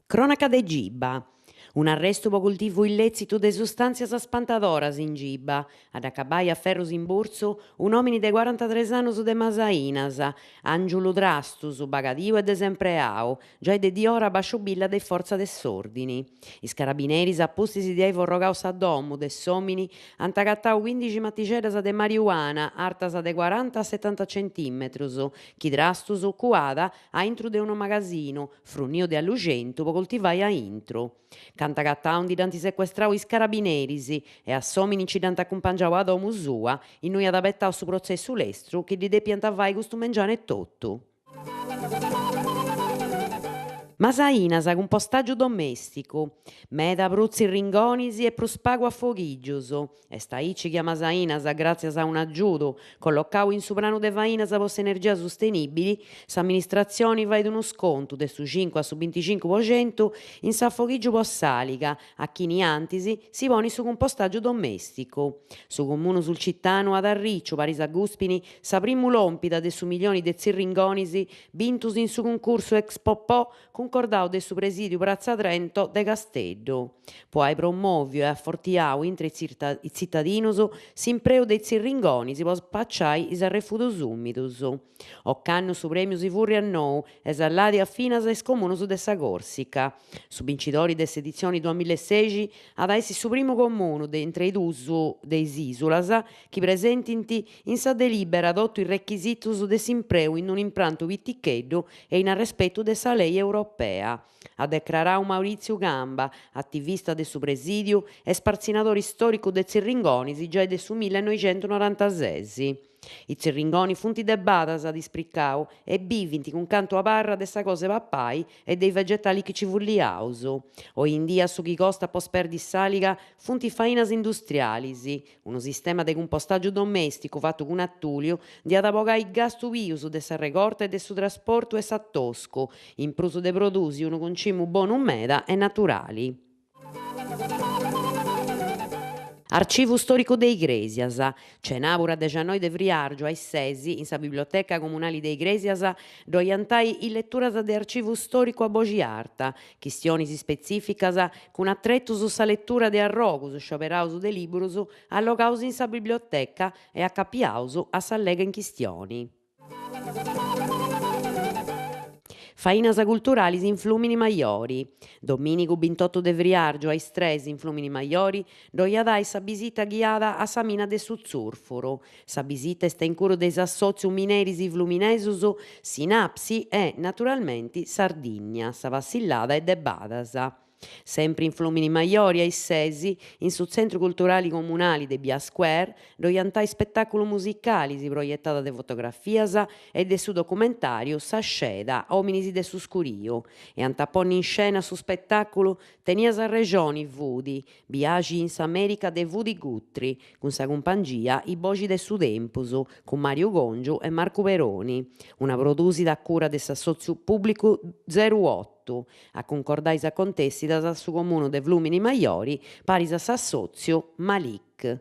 Cronaca de Giba. Un arresto per coltivo illecito de sostanzias spantadoras in Giba. Ad accabai a ferros in borso un uomo de 43 anni de Masainas, Angelo Drastus, bagadio e desempreao, già de di ora bascio billa de forza dell'ordine. Is carabinieri appostisi di Evo Rogaus a domu de somini antagattau 15 matticeras de marijuana, artas de 40 a 70 centimetros, chi Drastus cuada a intro de uno magazzino, frunnio de allugentu po coltivai a intro. Cantagattau di danti sequestrau is carabineris e a somini ci dant accumpangiau a domu sua, in noi ad abettau su processo lestru chi di depiantavai gustu mengiane tottu. Masainas cun postaggio domesticu, meda pruzzi ringonis e prus pagu a fogiggius. Est aici chi a Masainas, grazias a un aggiudu collocau in su pranu de fainas post energia sostenibili, s'amministrazione faghet unu scontu de su 5 a su 25% in s'affogiggiu post saliga, a chini antis si ponet su compostaggio domesticu. Su comunu sul cittanu ad Arricciu, Paris a Guspini, sa primu lompida de su milioni de zirringonis bintus in su concursu Expopò concordau de su presidiu Prazza Trento de Casteddu. Puoi promovio e affortiau intre i zittadinos s'impreu de zirringonis po spacciai is arrefudos umidus. Occ'annu su premiu si furri a nou e s'alladi a finas is comunos de sa Corsica. Su vincitori de s'edizione 2016 ad essi su primu comunu de intre i dus de is isulas chi presentint in sa delibera tottu i requisitus de s'impreu in un imprantu viticheddu e in arrespettu de sa lei europea. Ha declarau Maurizio Gamba, attivista de su presidiu e sparzinadore storicu de zirringonis già de su 1996. I zirringoni funti de badas ad ispriccau e bivint cun cantu a parra de sa cose pappai e dei vegetali chi ci vulliaus. Oi in dia su chi costa post perdis saliga funti fainas industrialis, unu sistema de compostaggio domesticu fattu cun attulio di ad abogai gastu pius de sa recorta e de su trasportu e s'attosco, in prusu de produsi unu concimu bonu meda e naturali. Archivu storico de Igresias. Cenabura 19 de Friargio ai Sesi, in sa biblioteca comunale de Igresias, doiantai i letturas de archivu storico a Bogiarta, chistionis specificas cun attrettus sa lettura de arrogus, scioperaus de liburus, allogaus in sa biblioteca e accappiaus a sa lega in chistioni. Fainas culturalis in Flumini Maiori. Dominigu 28 de Friargio a Istresi in Flumini Maiori doiadai sa bisita ghiada a sa mina de su Zurfuru. Sa bisita est in curo de s'assoziu mineris fluminesus Sinapsi e naturalmente Sardigna, sa Vassillada e de Badas. Sempre in Flumini Maiori a Issesi, in su centro culturali comunali de Bia Square, doiantai spettacolo musicali si proiettata de fotografias e de su documentario Sa sceda, Ominis de su scurio, e antaponni in scena su spettacolo tenia sa regioni Vudi, Biagi in s'America de Vudi Guttri, con sa compangia I Bogi de su Tempus, con Mario Gongiu e Marco Peroni, una produsi da cura de s'assozio pubblico 08. A concordare sa contessidas su comune de Flumini Maiori, paris a s'assozio Malik.